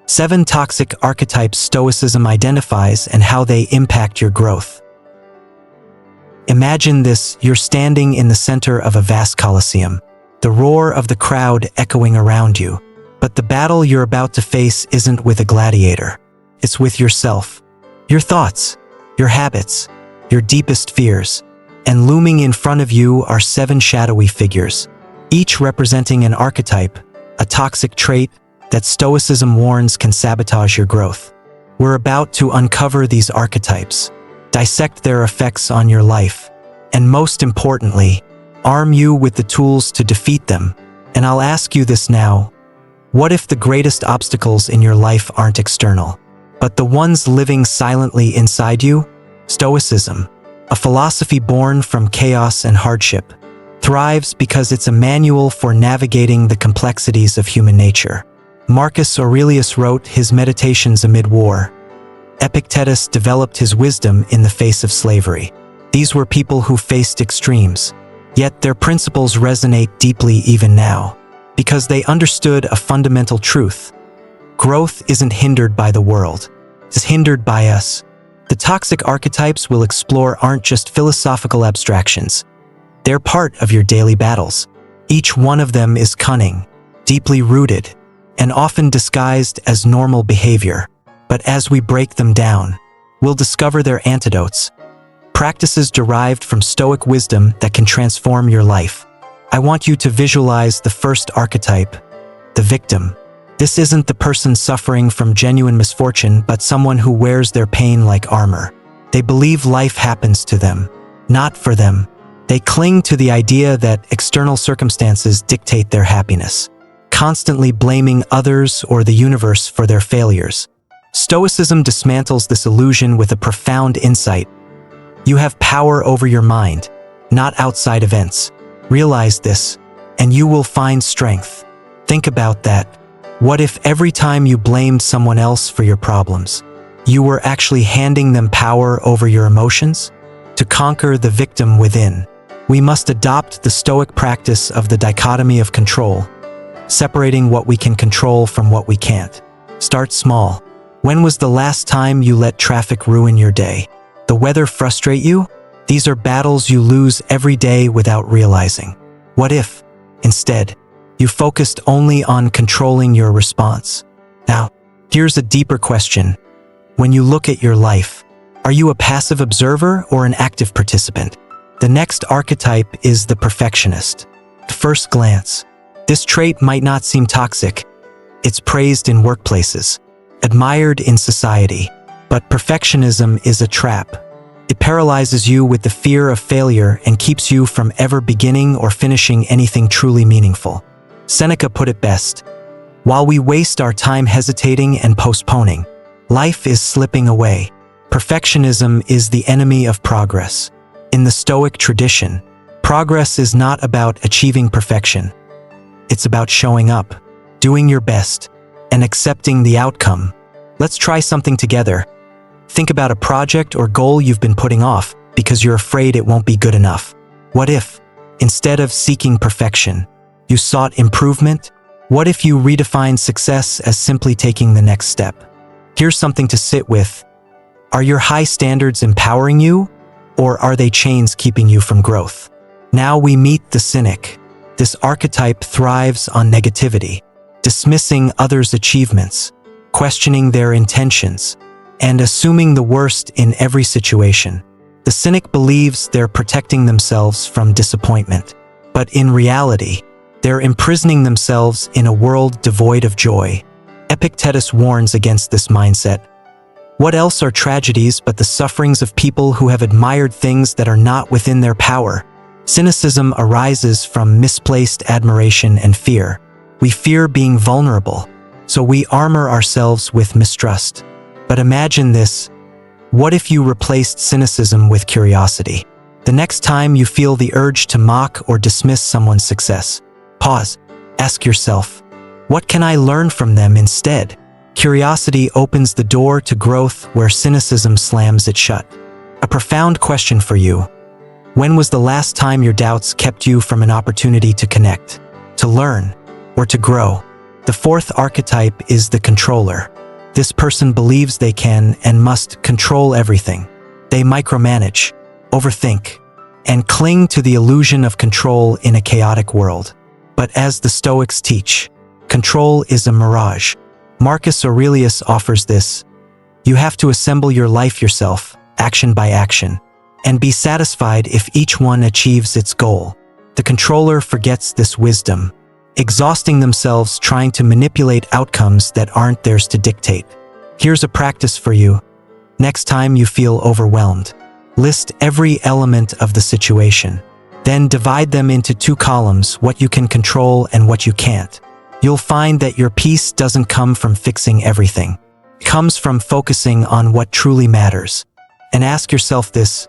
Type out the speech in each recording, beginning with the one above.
7 toxic archetypes Stoicism identifies and how they impact your growth. Imagine this: you're standing in the center of a vast coliseum, the roar of the crowd echoing around you. But the battle you're about to face isn't with a gladiator. It's with yourself, your thoughts, your habits, your deepest fears. And looming in front of you are 7 shadowy figures, each representing an archetype, a toxic trait that Stoicism warns can sabotage your growth. We're about to uncover these archetypes, dissect their effects on your life, and most importantly, arm you with the tools to defeat them. And I'll ask you this now: what if the greatest obstacles in your life aren't external, but the ones living silently inside you? Stoicism, a philosophy born from chaos and hardship, thrives because it's a manual for navigating the complexities of human nature. Marcus Aurelius wrote his Meditations amid war. Epictetus developed his wisdom in the face of slavery. These were people who faced extremes, yet their principles resonate deeply even now, because they understood a fundamental truth: growth isn't hindered by the world, it's hindered by us. The toxic archetypes we'll explore aren't just philosophical abstractions. They're part of your daily battles. Each one of them is cunning, deeply rooted, and often disguised as normal behavior. But as we break them down, we'll discover their antidotes, practices derived from Stoic wisdom that can transform your life. I want you to visualize the first archetype, the victim. This isn't the person suffering from genuine misfortune, but someone who wears their pain like armor. They believe life happens to them, not for them. They cling to the idea that external circumstances dictate their happiness, constantly blaming others or the universe for their failures. Stoicism dismantles this illusion with a profound insight. You have power over your mind, not outside events. Realize this, and you will find strength. Think about that. What if every time you blamed someone else for your problems, you were actually handing them power over your emotions? To conquer the victim within, we must adopt the Stoic practice of the dichotomy of control, separating what we can control from what we can't. Start small. When was the last time you let traffic ruin your day? The weather frustrate you? These are battles you lose every day without realizing. What if, instead, you focused only on controlling your response? Now, here's a deeper question. When you look at your life, are you a passive observer or an active participant? The next archetype is the perfectionist. At first glance, this trait might not seem toxic. It's praised in workplaces, admired in society, but perfectionism is a trap. It paralyzes you with the fear of failure and keeps you from ever beginning or finishing anything truly meaningful. Seneca put it best: while we waste our time hesitating and postponing, life is slipping away. Perfectionism is the enemy of progress. In the Stoic tradition, progress is not about achieving perfection. It's about showing up, doing your best, and accepting the outcome. Let's try something together. Think about a project or goal you've been putting off because you're afraid it won't be good enough. What if, instead of seeking perfection, you sought improvement? What if you redefined success as simply taking the next step? Here's something to sit with. Are your high standards empowering you, or are they chains keeping you from growth? Now we meet the cynic. This archetype thrives on negativity, dismissing others' achievements, questioning their intentions, and assuming the worst in every situation. The cynic believes they're protecting themselves from disappointment, but in reality, they're imprisoning themselves in a world devoid of joy. Epictetus warns against this mindset. What else are tragedies but the sufferings of people who have admired things that are not within their power? Cynicism arises from misplaced admiration and fear. We fear being vulnerable, so we armor ourselves with mistrust. But imagine this: what if you replaced cynicism with curiosity? The next time you feel the urge to mock or dismiss someone's success, pause, ask yourself, what can I learn from them instead? Curiosity opens the door to growth where cynicism slams it shut. A profound question for you. When was the last time your doubts kept you from an opportunity to connect, to learn, or to grow? The fourth archetype is the controller. This person believes they can and must control everything. They micromanage, overthink, and cling to the illusion of control in a chaotic world. But as the Stoics teach, control is a mirage. Marcus Aurelius offers this. You have to assemble your life yourself, action by action, and be satisfied if each one achieves its goal. The controller forgets this wisdom, exhausting themselves trying to manipulate outcomes that aren't theirs to dictate. Here's a practice for you. Next time you feel overwhelmed, list every element of the situation. Then divide them into two columns, what you can control and what you can't. You'll find that your peace doesn't come from fixing everything. It comes from focusing on what truly matters. And ask yourself this: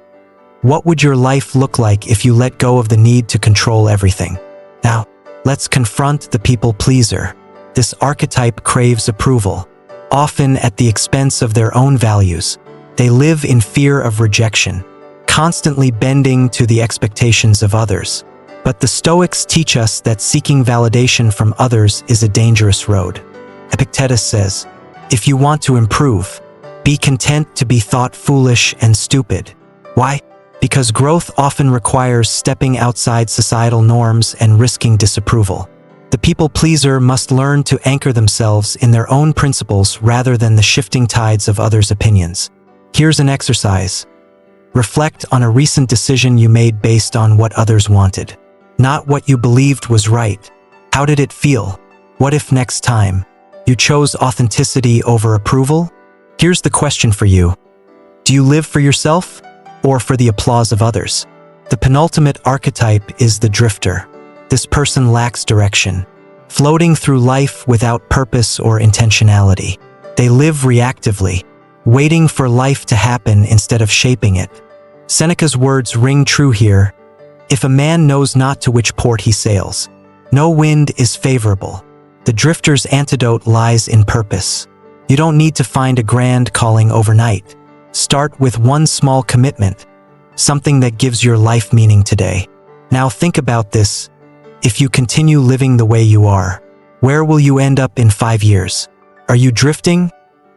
what would your life look like if you let go of the need to control everything? Now, let's confront the people pleaser. This archetype craves approval, often at the expense of their own values. They live in fear of rejection, constantly bending to the expectations of others. But the Stoics teach us that seeking validation from others is a dangerous road. Epictetus says, if you want to improve, be content to be thought foolish and stupid. Why? Because growth often requires stepping outside societal norms and risking disapproval. The people pleaser must learn to anchor themselves in their own principles rather than the shifting tides of others' opinions. Here's an exercise. Reflect on a recent decision you made based on what others wanted, not what you believed was right. How did it feel? What if next time you chose authenticity over approval? Here's the question for you. Do you live for yourself or for the applause of others? The penultimate archetype is the drifter. This person lacks direction, floating through life without purpose or intentionality. They live reactively, waiting for life to happen instead of shaping it. Seneca's words ring true here. If a man knows not to which port he sails, no wind is favorable. The drifter's antidote lies in purpose. You don't need to find a grand calling overnight. Start with one small commitment, something that gives your life meaning today. Now think about this. If you continue living the way you are, where will you end up in 5 years? Are you drifting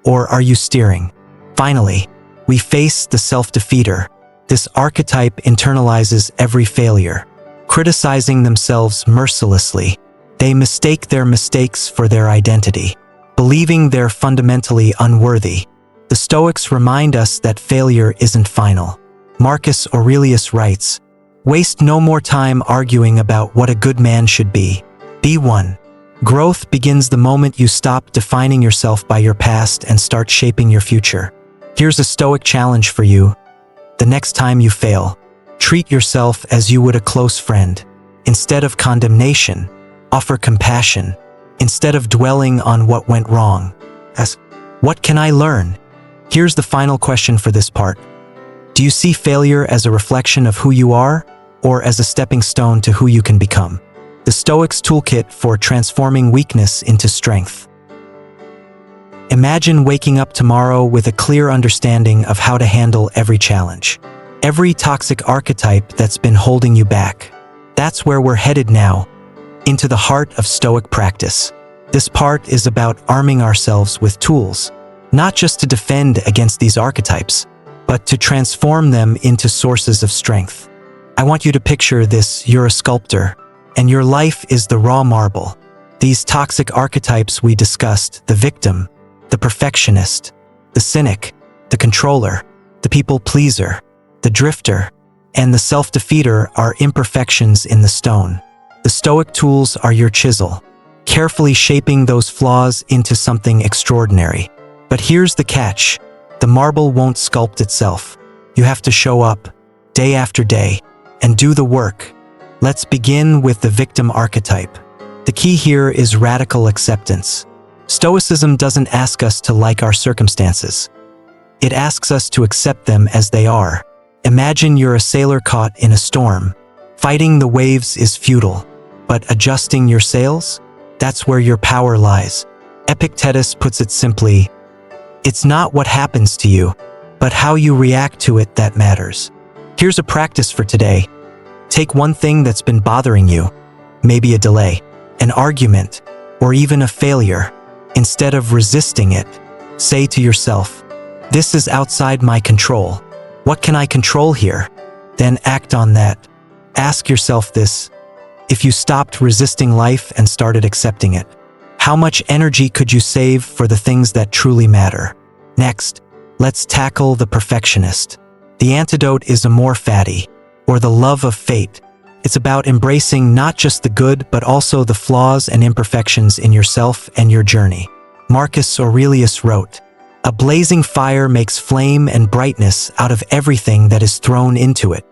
or are you steering? Finally, we face the self-defeater. This archetype internalizes every failure, criticizing themselves mercilessly. They mistake their mistakes for their identity, believing they're fundamentally unworthy. The Stoics remind us that failure isn't final. Marcus Aurelius writes, waste no more time arguing about what a good man should be. Be one. Growth begins the moment you stop defining yourself by your past and start shaping your future. Here's a Stoic challenge for you. The next time you fail, treat yourself as you would a close friend. Instead of condemnation, offer compassion. Instead of dwelling on what went wrong, ask, what can I learn? Here's the final question for this part. Do you see failure as a reflection of who you are, or as a stepping stone to who you can become? The Stoics' toolkit for transforming weakness into strength. Imagine waking up tomorrow with a clear understanding of how to handle every challenge, every toxic archetype that's been holding you back. That's where we're headed now, into the heart of Stoic practice. This part is about arming ourselves with tools, not just to defend against these archetypes, but to transform them into sources of strength. I want you to picture this: you're a sculptor, and your life is the raw marble. These toxic archetypes we discussed, the victim, the perfectionist, the cynic, the controller, the people pleaser, the drifter, and the self-defeater, are imperfections in the stone. The Stoic tools are your chisel, carefully shaping those flaws into something extraordinary. But here's the catch. The marble won't sculpt itself. You have to show up, day after day, and do the work. Let's begin with the victim archetype. The key here is radical acceptance. Stoicism doesn't ask us to like our circumstances. It asks us to accept them as they are. Imagine you're a sailor caught in a storm. Fighting the waves is futile, but adjusting your sails? That's where your power lies. Epictetus puts it simply, it's not what happens to you, but how you react to it that matters. Here's a practice for today. Take one thing that's been bothering you, maybe a delay, an argument, or even a failure. Instead of resisting it, Say to yourself, "This is outside my control. What can I control here?" Then act on that. Ask yourself this: if you stopped resisting life and started accepting it, how much energy could you save for the things that truly matter? Next, let's tackle the perfectionist. The antidote is amor fati, or the love of fate. It's about embracing not just the good, but also the flaws and imperfections in yourself and your journey. Marcus Aurelius wrote, "A blazing fire makes flame and brightness out of everything that is thrown into it."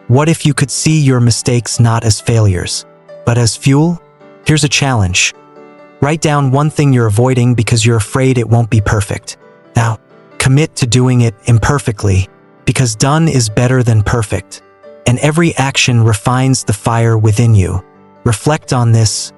What if you could see your mistakes not as failures, but as fuel? Here's a challenge. Write down one thing you're avoiding because you're afraid it won't be perfect. Now, commit to doing it imperfectly, because done is better than perfect. And every action refines the fire within you. Reflect on this.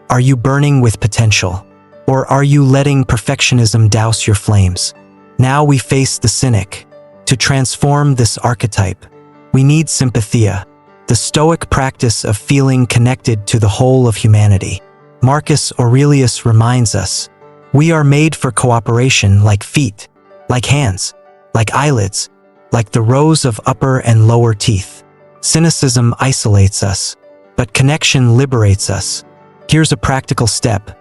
Are you burning with potential? Or are you letting perfectionism douse your flames? Now we face the cynic. To transform this archetype, we need sympathia, the Stoic practice of feeling connected to the whole of humanity. Marcus Aurelius reminds us, we are made for cooperation like feet, like hands, like eyelids, like the rows of upper and lower teeth. Cynicism isolates us, but connection liberates us. Here's a practical step.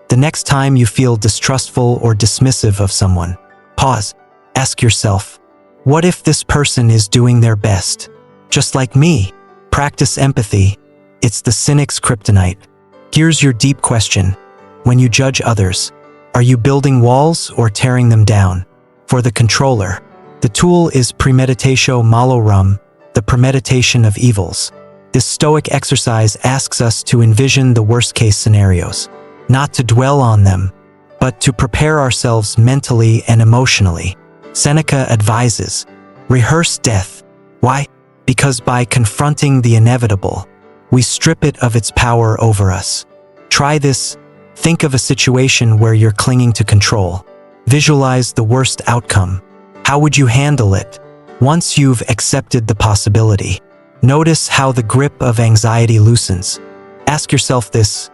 The next time you feel distrustful or dismissive of someone, pause. Ask yourself, what if this person is doing their best? Just like me. Practice empathy. It's the cynic's kryptonite. Here's your deep question. When you judge others, are you building walls or tearing them down? For the controller, the tool is premeditatio malorum, the premeditation of evils. This Stoic exercise asks us to envision the worst-case scenarios, not to dwell on them, but to prepare ourselves mentally and emotionally. Seneca advises, rehearse death. Why? Because by confronting the inevitable, we strip it of its power over us. Try this. Think of a situation where you're clinging to control. Visualize the worst outcome. How would you handle it? Once you've accepted the possibility, notice how the grip of anxiety loosens. Ask yourself this: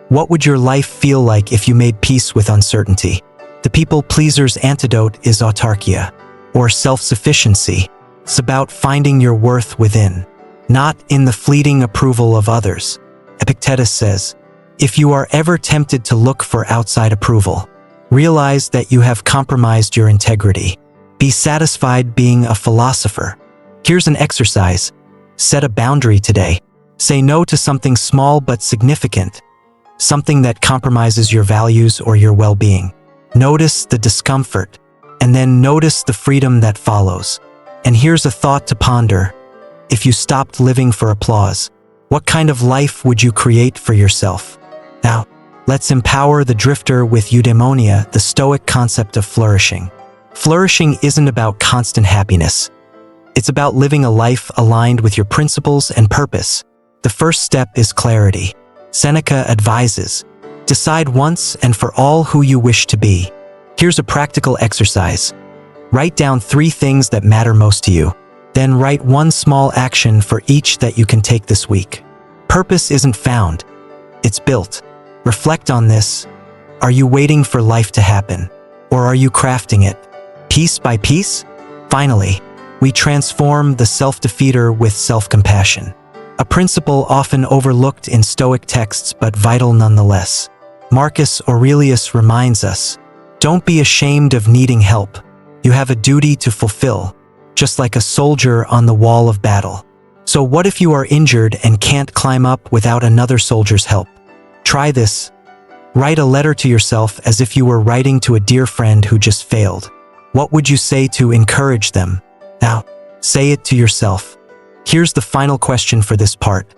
what would your life feel like if you made peace with uncertainty? The people-pleaser's antidote is autarkia, or self-sufficiency. It's about finding your worth within, not in the fleeting approval of others. Epictetus says, if you are ever tempted to look for outside approval, realize that you have compromised your integrity. Be satisfied being a philosopher. Here's an exercise. Set a boundary today. Say no to something small but significant, something that compromises your values or your well-being. Notice the discomfort, and then notice the freedom that follows. And here's a thought to ponder. If you stopped living for applause, what kind of life would you create for yourself? Now, let's empower the drifter with eudaimonia, the Stoic concept of flourishing. Flourishing isn't about constant happiness. It's about living a life aligned with your principles and purpose. The first step is clarity. Seneca advises, decide once and for all who you wish to be. Here's a practical exercise. Write down 3 things that matter most to you. Then write one small action for each that you can take this week. Purpose isn't found, it's built. Reflect on this. Are you waiting for life to happen? Or are you crafting it, piece by piece? Finally, we transform the self-defeater with self-compassion. A principle often overlooked in Stoic texts but vital nonetheless. Marcus Aurelius reminds us, don't be ashamed of needing help. You have a duty to fulfill, just like a soldier on the wall of battle. So what if you are injured and can't climb up without another soldier's help? Try this. Write a letter to yourself as if you were writing to a dear friend who just failed. What would you say to encourage them? Now, say it to yourself. Here's the final question for this part.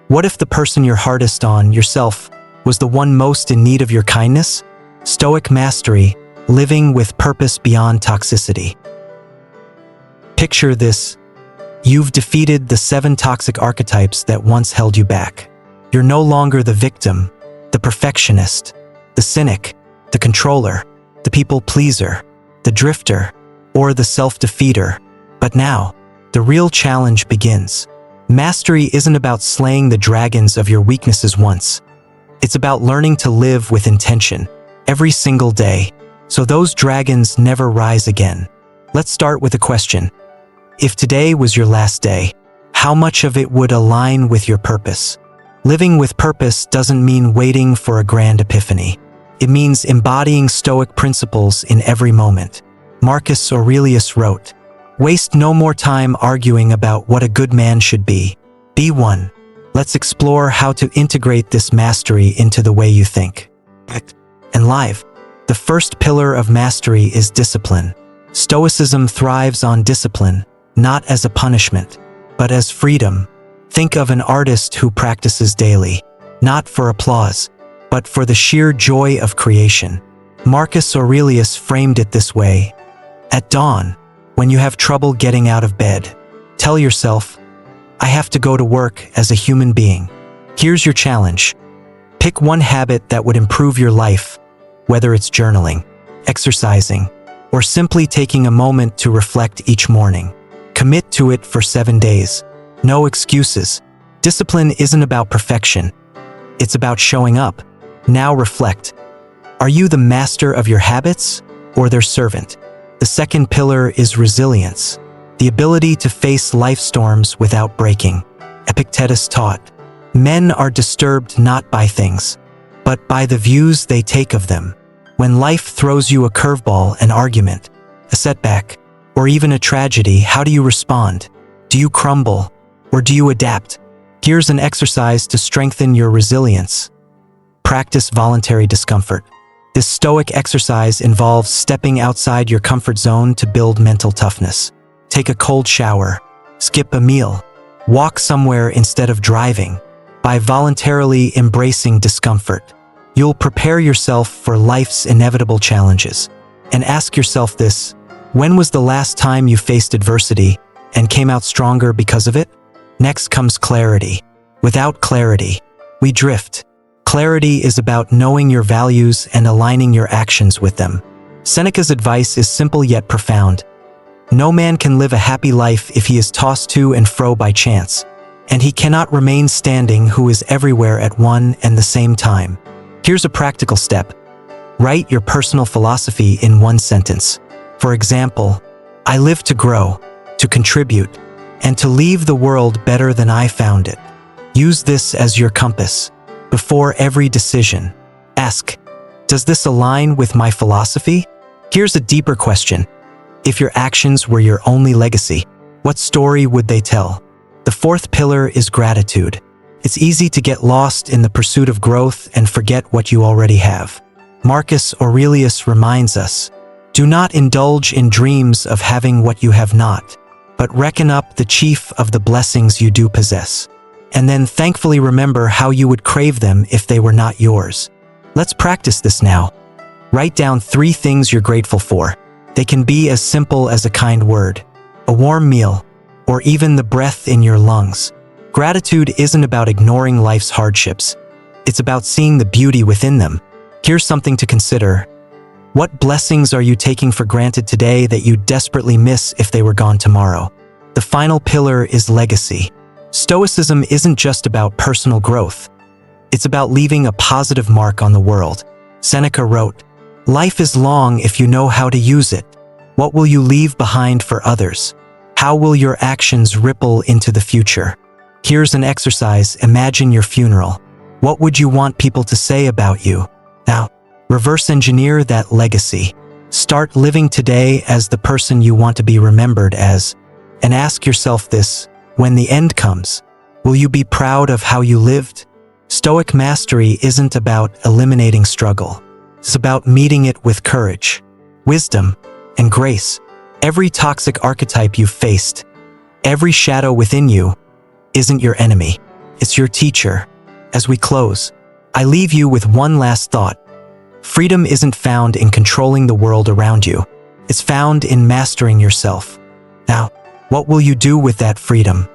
What if the person you're hardest on, yourself, was the one most in need of your kindness? Stoic mastery, living with purpose beyond toxicity. Picture this. You've defeated the 7 toxic archetypes that once held you back. You're no longer the victim, the perfectionist, the cynic, the controller, the people-pleaser, the drifter, or the self-defeater. But now, the real challenge begins. Mastery isn't about slaying the dragons of your weaknesses once. It's about learning to live with intention, every single day. so those dragons never rise again. Let's start with a question. If today was your last day, how much of it would align with your purpose? Living with purpose doesn't mean waiting for a grand epiphany. It means embodying Stoic principles in every moment. Marcus Aurelius wrote, "Waste no more time arguing about what a good man should be. Be one." Let's explore how to integrate this mastery into the way you think and live. The first pillar of mastery is discipline. Stoicism thrives on discipline, not as a punishment, but as freedom. Think of an artist who practices daily, not for applause, but for the sheer joy of creation. Marcus Aurelius framed it this way: at dawn, when you have trouble getting out of bed, tell yourself, "I have to go to work as a human being." Here's your challenge. Pick one habit that would improve your life, whether it's journaling, exercising, or simply taking a moment to reflect each morning. Commit to it for 7 days. No excuses. Discipline isn't about perfection. It's about showing up. Now reflect. Are you the master of your habits or their servant? The second pillar is resilience, the ability to face life storms without breaking. Epictetus taught, "Men are disturbed not by things, but by the views they take of them." When life throws you a curveball, an argument, a setback, or even a tragedy, how do you respond? Do you crumble, or do you adapt? Here's an exercise to strengthen your resilience. Practice voluntary discomfort. This Stoic exercise involves stepping outside your comfort zone to build mental toughness. Take a cold shower, skip a meal, walk somewhere instead of driving. By voluntarily embracing discomfort, you'll prepare yourself for life's inevitable challenges. And ask yourself this: when was the last time you faced adversity and came out stronger because of it? Next comes clarity. Without clarity, we drift. Clarity is about knowing your values and aligning your actions with them. Seneca's advice is simple yet profound. No man can live a happy life if he is tossed to and fro by chance, and he cannot remain standing who is everywhere at one and the same time. Here's a practical step. Write your personal philosophy in one sentence. For example, "I live to grow, to contribute, and to leave the world better than I found it." Use this as your compass. Before every decision, ask, "Does this align with my philosophy?" Here's a deeper question. If your actions were your only legacy, what story would they tell? The fourth pillar is gratitude. It's easy to get lost in the pursuit of growth and forget what you already have. Marcus Aurelius reminds us, "Do not indulge in dreams of having what you have not, but reckon up the chief of the blessings you do possess. And then thankfully remember how you would crave them if they were not yours." Let's practice this now. Write down 3 things you're grateful for. They can be as simple as a kind word, a warm meal, or even the breath in your lungs. Gratitude isn't about ignoring life's hardships. It's about seeing the beauty within them. Here's something to consider. What blessings are you taking for granted today that you desperately miss if they were gone tomorrow? The final pillar is legacy. Stoicism isn't just about personal growth. It's about leaving a positive mark on the world. Seneca wrote, "Life is long if you know how to use it. What will you leave behind for others? How will your actions ripple into the future?" Here's an exercise. Imagine your funeral. What would you want people to say about you? Now, reverse engineer that legacy. Start living today as the person you want to be remembered as. And ask yourself this: when the end comes, will you be proud of how you lived? Stoic mastery isn't about eliminating struggle. It's about meeting it with courage, wisdom, and grace. Every toxic archetype you've faced, every shadow within you, isn't your enemy. It's your teacher. As we close, I leave you with one last thought. Freedom isn't found in controlling the world around you. It's found in mastering yourself. Now, what will you do with that freedom?